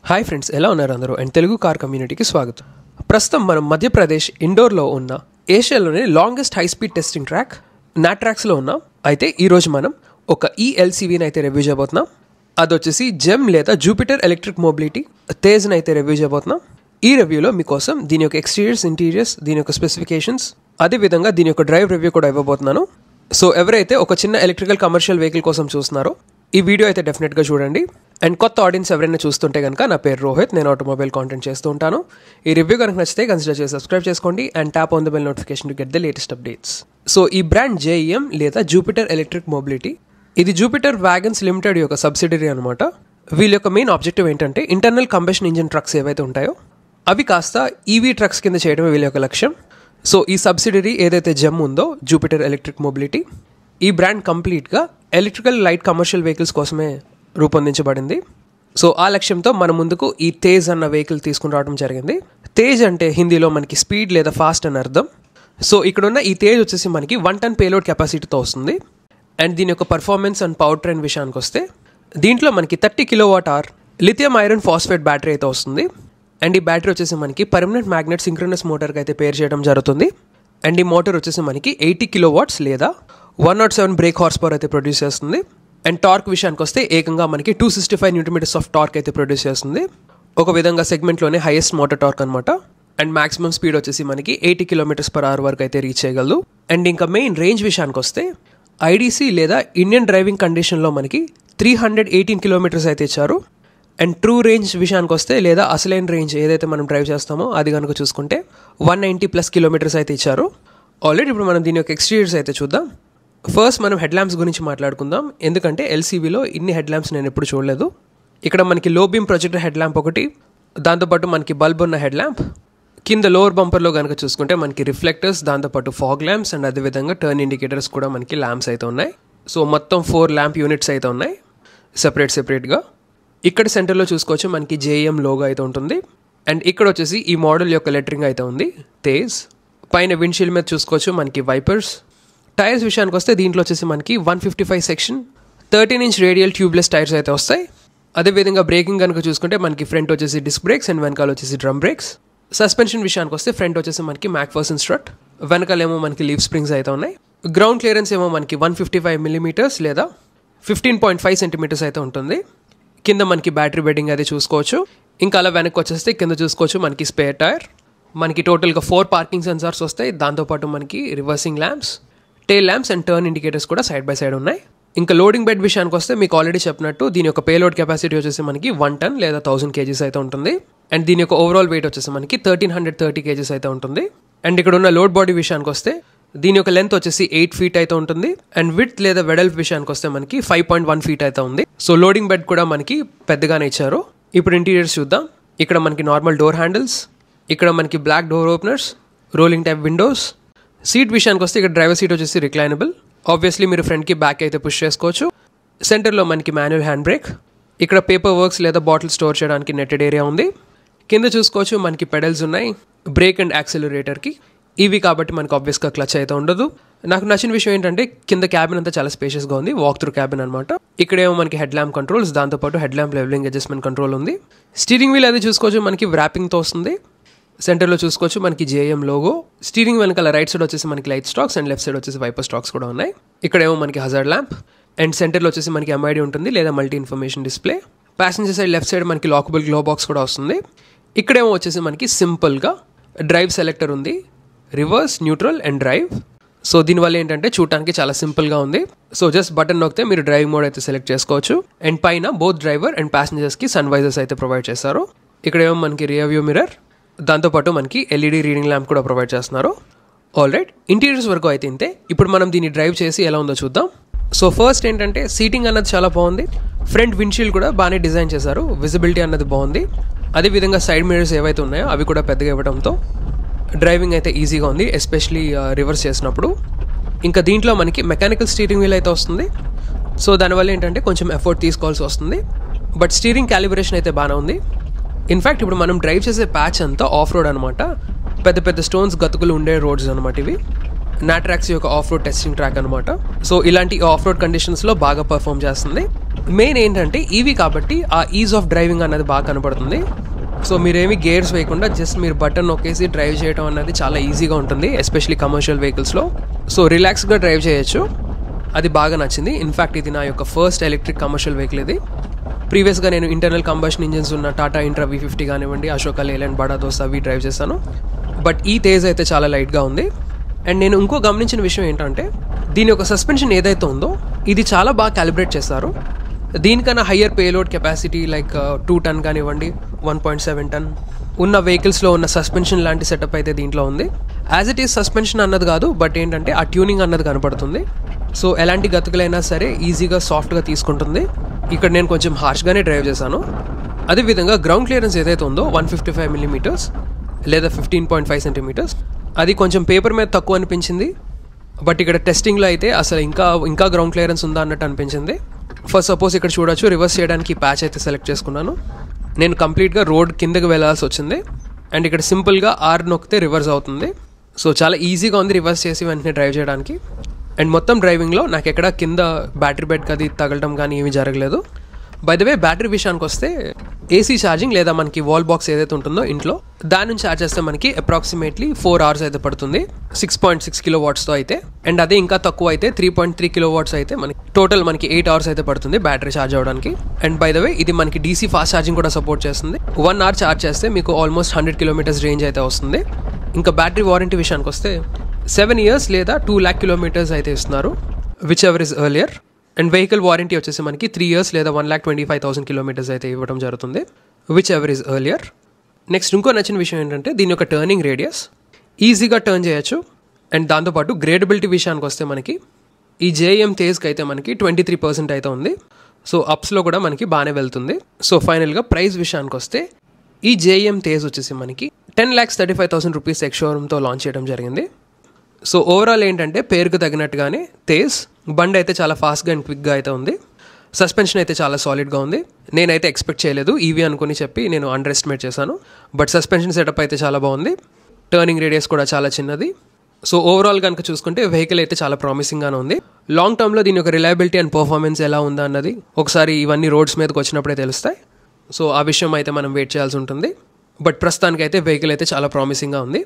Hi friends, ఎలా ఉన్నారు అందరూ? అండ్ తెలుగు కార్ కమ్యూనిటీకి స్వాగతం. ప్రస్తుతం మనం మధ్యప్రదేశ్ ఇండోర్లో ఉన్న ఏషియాలోనే longest high speed testing track నాట్రాక్స్లో ఉన్నాం. అయితే ఈరోజు మనం ఒక ఈఎల్సీవీని అయితే రివ్యూ చేయబోతున్నాం. అది వచ్చేసి జెమ్ లేదా జూపిటర్ ఎలక్ట్రిక్ మొబిలిటీ తేజ్ని అయితే రివ్యూ చేయబోతున్నాం. ఈ రివ్యూలో మీకోసం దీని యొక్క ఎక్స్టీరియర్స్, ఇంటీరియర్స్, దీని యొక్క స్పెసిఫికేషన్స్, అదేవిధంగా దీని యొక్క డ్రైవ్ రివ్యూ కూడా ఇవ్వబోతున్నాను. సో ఎవరైతే ఒక చిన్న ఎలక్ట్రికల్ కమర్షియల్ వెహికల్ కోసం చూస్తున్నారో ఈ వీడియో అయితే డెఫినెట్గా చూడండి. అండ్ కొత్త ఆడియన్స్ ఎవరైనా చూస్తుంటే కనుక, నా పేరు రోహిత్, నేను ఆటోమొబైల్ కాంటెంట్ చేస్తూ ఉంటాను. ఈ రివ్యూ కనుక నచ్చితే కన్సిడర్ చేసి సబ్స్క్రైబ్ చేసుకోండి and tap on the bell notification to get the latest updates. So ఈ బ్రాండ్ జేఈఎం లేదా జూపిటర్ ఎలక్ట్రిక్ మొబిలిటీ, ఇది జూపిటర్ వ్యాగన్స్ లిమిటెడ్ యొక్క సబ్సిడరీ అనమాట. వీళ్ళ యొక్క మెయిన్ ఆబ్జెక్టివ్ ఏంటంటే ఇంటర్నల్ కంబషన్ ఇంజిన్ ట్రక్స్ ఏవైతే ఉంటాయో అవి కాస్త ఈవీ ట్రక్స్ కింద చేయడమే వీళ్ళ యొక్క లక్ష్యం. సో ఈ సబ్సిడరీ ఏదైతే జెమ్ ఉందో, జూపిటర్ ఎలక్ట్రిక్ మొబిలిటీ, ఈ బ్రాండ్ కంప్లీట్గా ఎలక్ట్రికల్ లైట్ కమర్షియల్ వెహికల్స్ కోసమే రూపొందించబడింది. సో ఆ లక్ష్యంతో మన ముందుకు ఈ తేజ్ అన్న వెహికల్ తీసుకుని రావడం జరిగింది. తేజ్ అంటే హిందీలో మనకి స్పీడ్ లేదా ఫాస్ట్ అని అర్థం. సో ఇక్కడున్న ఈ తేజ్ వచ్చేసి మనకి 1 ton పేలోడ్ కెపాసిటీతో వస్తుంది. అండ్ దీని యొక్క పర్ఫార్మెన్స్ అండ్ పవర్ ట్రైన్ విషయానికి వస్తే, దీంట్లో మనకి 30 kWh lithium iron phosphate battery అయితే వస్తుంది. అండ్ ఈ బ్యాటరీ వచ్చేసి మనకి పర్మనెంట్ మ్యాగ్నెట్ సింక్రోనస్ మోటార్కి అయితే పేర్ చేయడం జరుగుతుంది. అండ్ ఈ మోటార్ వచ్చేసి మనకి 80 kilowatts లేదా 107 బ్రేక్ హార్స్ పవర్ అయితే ప్రొడ్యూస్ చేస్తుంది. అండ్ టార్క్ విషయానికి వస్తే ఏకంగా మనకి 265 Nm ఆఫ్ టార్క్ అయితే ప్రొడ్యూస్ చేస్తుంది. ఒక విధంగా సెగ్మెంట్లోనే హైయెస్ట్ మోటార్ టార్క్ అనమాట. అండ్ మాక్సిమం స్పీడ్ వచ్చేసి మనకి 80 km/h వరకు అయితే రీచ్ చేయగలదు. అండ్ ఇంకా మెయిన్ రేంజ్ విషయానికి వస్తే ఐడీసీ లేదా ఇండియన్ డ్రైవింగ్ కండిషన్లో మనకి 318 kilometers అయితే ఇచ్చారు. అండ్ ట్రూ రేంజ్ విషయానికి వస్తే లేదా అసలైన రేంజ్ ఏదైతే మనం డ్రైవ్ చేస్తామో అది కనుక చూసుకుంటే 190+ kilometers అయితే ఇచ్చారు. ఆల్రెడీ ఇప్పుడు మనం దీని యొక్క ఎక్స్టీరియర్స్ అయితే చూద్దాం. ఫస్ట్ మనం హెడ్ ల్యాంప్స్ గురించి మాట్లాడుకుందాం, ఎందుకంటే ఎల్సీవీలో ఇన్ని హెడ్ ల్యాంప్స్ నేను ఎప్పుడు చూడలేదు. ఇక్కడ మనకి లో బీమ్ ప్రొజెక్టర్ హెడ్ ల్యాంప్ ఒకటి, దాంతోపాటు మనకి బల్బ్ ఉన్న హెడ్ ల్యాంప్, కింద లోవర్ బంపర్లో కనుక చూసుకుంటే మనకి రిఫ్లెక్టర్స్, దాంతోపాటు ఫాగ్ ల్యాంప్స్ అండ్ అదేవిధంగా టర్న్ ఇండికేటర్స్ కూడా మనకి ల్యాంప్స్ అయితే ఉన్నాయి. సో మొత్తం 4 ల్యాంప్ యూనిట్స్ అయితే ఉన్నాయి సెపరేట్గా. ఇక్కడ సెంటర్లో చూసుకోవచ్చు మనకి జేఎం లోగో అయితే ఉంటుంది. అండ్ ఇక్కడ వచ్చేసి ఈ మోడల్ యొక్క లెటరింగ్ అయితే ఉంది, తేజ్. పైన విండ్షీల్డ్ మీద చూసుకోవచ్చు మనకి వైపర్స్. టైర్స్ విషయానికి వస్తే దీంట్లో వచ్చేసి మనకి 155 section 13-inch radial tubeless tyres అయితే వస్తాయి. అదేవిధంగా బ్రేకింగ్ కనుక చూసుకుంటే మనకి ఫ్రంట్ వచ్చేసి డిస్క్ బ్రేక్స్ అండ్ వెనకాల వచ్చేసి డ్రమ్ బ్రేక్స్. సస్పెన్షన్ విషయానికి వస్తే ఫ్రంట్ వచ్చేసి మనకి మ్యాక్ఫర్సన్ స్ట్రట్, వెనకాలేమో మనకి లీవ్ స్ప్రింగ్స్ అయితే ఉన్నాయి. గ్రౌండ్ క్లియరెన్స్ ఏమో మనకి 155 mm లేదా 15.5 cm అయితే ఉంటుంది. కింద మనకి బ్యాటరీ బెడ్డింగ్ అయితే చూసుకోవచ్చు. ఇంకా అలా వెనక్కి వచ్చేస్తే కింద చూసుకోవచ్చు మనకి స్పేర్ టైర్. మనకి టోటల్గా 4 పార్కింగ్ సెన్సార్స్ వస్తాయి. దాంతోపాటు మనకి reversing lamps, tail lamps and turn indicators కూడా సైడ్ బై సైడ్ ఉన్నాయి. ఇంకా లోడింగ్ బెడ్ విషయానికి వస్తే మీకు ఆల్రెడీ చెప్పినట్టు దీని యొక్క పేలోడ్ కెపాసిటీ వచ్చేసి మనకి 1 ton లేదా 1000 kgs అయితే ఉంటుంది. అండ్ దీని యొక్క ఓవరాల్ వెయిట్ వచ్చేసి మనకి 1330 kgs అయితే ఉంటుంది. అండ్ ఇక్కడ ఉన్న లోడ్ బాడీ విషయానికి వస్తే దీని యొక్క లెంత్ వచ్చేసి 8 feet అయితే ఉంటుంది. అండ్ విడ్త్ లేదా వెడల్ఫ్ విషయానికి వస్తే మనకి 5.1 feet అయితే ఉంది. సో లోడింగ్ బెడ్ కూడా మనకి పెద్దగానే ఇచ్చారు. ఇప్పుడు ఇంటీరియర్స్ చూద్దాం. ఇక్కడ మనకి నార్మల్ డోర్ హ్యాండిల్స్, ఇక్కడ మనకి black door openers, rolling type windows. Seat విషయానికి వస్తే ఇక్కడ డ్రైవర్ సీట్ వచ్చేసి రిక్లైనబుల్. ఆబ్వియస్లీ మీరు ఫ్రంట్కి బ్యాక్ అయితే పుష్ చేసుకోవచ్చు. సెంటర్లో మనకి మాన్యువల్ హ్యాండ్ బ్రేక్. ఇక్కడ పేపర్ వర్క్స్ లేదా బాటిల్ స్టోర్ చేయడానికి నెట్టెడ్ ఏరియా ఉంది. కింద చూసుకోవచ్చు మనకి పెడల్స్ ఉన్నాయి బ్రేక్ అండ్ యాక్సిలరేటర్కి. ఇవి కాబట్టి మనకు ఆబ్వియస్గా క్లచ్ అయితే ఉండదు. నాకు నచ్చిన విషయం ఏంటంటే కింద క్యాబిన్ అంతా చాలా స్పేషియస్గా ఉంది, వాక్ త్రూ క్యాబిన్ అనమాట. ఇక్కడేమో మనకి హెడ్ ల్యాంప్ కంట్రోల్స్, దాంతోపాటు head lamp levelling adjustment control ఉంది. స్టీరింగ్ వీల్ అది చూసుకోవచ్చు మనకి వ్రాపింగ్తో వస్తుంది. సెంటర్లో చూసుకోవచ్చు మనకి జేఎం లోగో. స్టీరింగ్ వెనకాల రైట్ సైడ్ వచ్చేసి మనకి light stalks and left side వచ్చేసి వైపర్ స్టాక్స్ కూడా ఉన్నాయి. ఇక్కడేమో మనకి హజార్డ్ ల్యాంప్ అండ్ సెంటర్లో వచ్చేసి మనకి ఎంఐడి ఉంటుంది లేదా multi information display. Passenger side left side మనకి లాకబుల్ గ్లో బాక్స్ కూడా వస్తుంది. ఇక్కడేమో వచ్చేసి మనకి సింపుల్గా డ్రైవ్ సెలెక్టర్ ఉంది, reverse, neutral and drive. So దీనివల్ల ఏంటంటే చూడటానికి చాలా సింపుల్గా ఉంది. సో జస్ట్ బటన్ నొక్కితే మీరు డ్రైవ్ మోడ్ అయితే సెలెక్ట్ చేసుకోవచ్చు. అండ్ పైన బోత్ డ్రైవర్ అండ్ ప్యాసింజర్స్కి సన్ వైజర్స్ అయితే ప్రొవైడ్ చేస్తారు. ఇక్కడేమో మనకి రియర్ వ్యూ మిర్రర్, దాంతోపాటు మనకి ఎల్ఈడి రీడింగ్ ల్యాంప్ కూడా ప్రొవైడ్ చేస్తున్నారు. ఆల్రైట్, ఇంటీరియర్స్ వరకు అయితే ఇంతే. ఇప్పుడు మనం దీన్ని డ్రైవ్ చేసి ఎలా ఉందో చూద్దాం. సో ఫస్ట్ ఏంటంటే సీటింగ్ అన్నది చాలా బాగుంది. ఫ్రంట్ విండ్షీల్డ్ కూడా బాగానే డిజైన్ చేశారు, విజిబిలిటీ అన్నది బాగుంది. అదేవిధంగా సైడ్ మిర్రర్స్ ఏవైతే ఉన్నాయో అవి కూడా పెద్దగా ఇవ్వడంతో డ్రైవింగ్ అయితే ఈజీగా ఉంది, ఎస్పెషలీ రివర్స్ చేసినప్పుడు. ఇంకా దీంట్లో మనకి మెకానికల్ స్టీరింగ్ వీల్ అయితే వస్తుంది. సో దానివల్ల ఏంటంటే కొంచెం ఎఫర్ట్ తీసుకోవాల్సి వస్తుంది, బట్ స్టీరింగ్ క్యాలిబ్రేషన్ అయితే బాగానే ఉంది. ఇన్ఫ్యాక్ట్ ఇప్పుడు మనం డ్రైవ్ చేసే ప్యాచ్ అంతా ఆఫ్ రోడ్ అనమాట, పెద్ద పెద్ద స్టోన్స్ గతుకులు ఉండే రోడ్స్ అనమాట ఇవి. నాట్రాక్స్ యొక్క ఆఫ్ రోడ్ టెస్టింగ్ ట్రాక్ అనమాట. సో ఇలాంటి ఆఫ్ రోడ్ కండిషన్స్లో బాగా పర్ఫామ్ చేస్తుంది. మెయిన్ ఏంటంటే ఈవీ కాబట్టి ఆ ఈజ్ ఆఫ్ డ్రైవింగ్ అన్నది బాగా కనపడుతుంది. సో మీరేమి గేర్స్ వేయకుండా జస్ట్ మీరు బటన్ నొక్కేసి డ్రైవ్ చేయడం అనేది చాలా ఈజీగా ఉంటుంది, ఎస్పెషలీ కమర్షియల్ వెహికల్స్లో. సో రిలాక్స్గా డ్రైవ్ చేయొచ్చు, అది బాగా నచ్చింది. ఇన్ఫ్యాక్ట్ ఇది నా యొక్క ఫస్ట్ ఎలక్ట్రిక్ కమర్షియల్ వెహికల్. ఇది ప్రీవియస్గా నేను ఇంటర్నల్ కంబషన్ ఇంజిన్స్ ఉన్న టాటా ఇంట్రా V50 కానివ్వండి, అశోక లేలాండ్, బడా దోస్తా అవి డ్రైవ్ చేశాను. బట్ ఈ తేజ్ అయితే చాలా లైట్గా ఉంది. అండ్ నేను ఇంకో గమనించిన విషయం ఏంటంటే దీని యొక్క సస్పెన్షన్ ఏదైతే ఉందో ఇది చాలా బాగా క్యాలిబ్రేట్ చేస్తారు. దీనికన్నా హయ్యర్ పేలోడ్ కెపాసిటీ లైక్ 2 టన్ కానివ్వండి, 1.7 టన్ ఉన్న వెహికల్స్లో ఉన్న సస్పెన్షన్ లాంటి సెటప్ అయితే దీంట్లో ఉంది. యాజ్ ఇట్ ఈస్ సస్పెన్షన్ అన్నది కాదు, బట్ ఏంటంటే ఆ ట్యూనింగ్ అన్నది కనపడుతుంది. సో ఎలాంటి గతుకులైనా సరే ఈజీగా సాఫ్ట్గా తీసుకుంటుంది. ఇక్కడ నేను కొంచెం హార్ష్గానే డ్రైవ్ చేశాను. అదేవిధంగా గ్రౌండ్ క్లియరెన్స్ ఏదైతే ఉందో 155 మిల్లీమీటర్స్ లేదా 15.5 సెంటీమీటర్స్, అది కొంచెం పేపర్ మీద తక్కువ అనిపించింది. బట్ ఇక్కడ టెస్టింగ్లో అయితే అసలు ఇంకా గ్రౌండ్ క్లియరెన్స్ ఉందా అన్నట్టు అనిపించింది. ఫస్ట్ సపోజ్ ఇక్కడ చూడొచ్చు, రివర్స్ చేయడానికి ప్యాచ్ అయితే సెలెక్ట్ చేసుకున్నాను. నేను కంప్లీట్గా రోడ్ కిందకి వెళ్ళాల్సి వచ్చింది. అండ్ ఇక్కడ సింపుల్గా ఆర్ నొక్కితే రివర్స్ అవుతుంది. సో చాలా ఈజీగా ఉంది రివర్స్ చేసి వెంటనే డ్రైవ్ చేయడానికి. అండ్ మొత్తం డ్రైవింగ్లో నాకు ఎక్కడ కింద బ్యాటరీ బెడ్ అది తగలడం కానీ ఏమీ జరగలేదు. బై ద వే బ్యాటరీ విషయానికి వస్తే ఏసీ ఛార్జింగ్ లేదా మనకి వాల్ బాక్స్ ఏదైతే ఉంటుందో ఇంట్లో దాని నుంచి ఛార్జ్ చేస్తే మనకి అప్రాక్సిమేట్లీ 4 hours అయితే పడుతుంది 6.6 కిలోవాట్స్తో అయితే. అండ్ అదే ఇంకా తక్కువ అయితే 3.3 కిలోవాట్స్ అయితే మనకి టోటల్ మనకి 8 hours అయితే పడుతుంది బ్యాటరీ ఛార్జ్ అవ్వడానికి. అండ్ బై ద వే ఇది మనకి DC ఫాస్ట్ ఛార్జింగ్ కూడా సపోర్ట్ చేస్తుంది. 1 hour ఛార్జ్ చేస్తే మీకు ఆల్మోస్ట్ 100 kilometers రేంజ్ అయితే వస్తుంది. ఇంకా బ్యాటరీ వారంటీ విషయానికి వస్తే 7 years లేదా 2 lakh kilometers అయితే ఇస్తున్నారు, which ever is earlier. And vehicle warranty వచ్చేసి మనకి 3 years లేదా 1,25,000 kilometers అయితే ఇవ్వడం జరుగుతుంది, which ever is earlier. Next ఇంకో నచ్చిన విషయం ఏంటంటే దీని యొక్క టర్నింగ్ రేడియస్, ఈజీగా టర్న్ చేయొచ్చు. అండ్ దాంతోపాటు గ్రేడబిలిటీ విషయానికి వస్తే మనకి ఈ JM తేజ్కి అయితే మనకి 23% అయితే ఉంది. సో అప్స్లో కూడా మనకి బాగానే వెళ్తుంది. సో ఫైనల్గా ప్రైస్ విషయానికి వస్తే ఈ JM తేజ్ వచ్చేసి మనకి 10,35,000 rupees ఎక్స్ షోరూమ్తో లాంచ్ చేయడం జరిగింది. సో ఓవరాల్ ఏంటంటే పేరుకు తగినట్టుగానే తేజ్ బండి అయితే చాలా ఫాస్ట్గా అండ్ క్విక్గా అయితే ఉంది. సస్పెన్షన్ అయితే చాలా సాలిడ్గా ఉంది. నేనైతే ఎక్స్పెక్ట్ చేయలేదు ఈవీ అనుకుని చెప్పి నేను అండర్ ఎస్టిమేట్ చేశాను. బట్ సస్పెన్షన్ సెటప్ అయితే చాలా బాగుంది. టర్నింగ్ రేడియస్ కూడా చాలా చిన్నది. సో ఓవరాల్ కనుక చూసుకుంటే వెహికల్ అయితే చాలా ప్రామిసింగ్గానే ఉంది. లాంగ్ టర్మ్లో దీని యొక్క రిలయబిలిటీ అండ్ పర్ఫార్మెన్స్ ఎలా ఉందా అన్నది ఒకసారి ఇవన్నీ రోడ్స్ మీదకి వచ్చినప్పుడే తెలుస్తాయి. సో ఆ విషయం అయితే మనం వెయిట్ చేయాల్సి ఉంటుంది. బట్ ప్రస్తుతానికైతే వెహికల్ అయితే చాలా ప్రామిసింగ్గా ఉంది.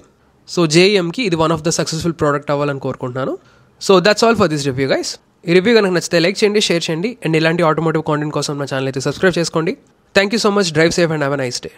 సో JMకి ఇది one of the successful product అవ్వాలని కోరుకుంటున్నాను. So that's all for this review guys. ఈ రివ్యూ కనుక నచ్చితే లైక్ చేయండి, షేర్ చేయండి. అండ్ ఇలాంటి ఆటోమోటివ్ కాంటెంట్ కోసం నా ఛానల్ అయితే సబ్స్క్రైబ్ చేసుకోండి. Thank you so much. Drive safe and have a nice day.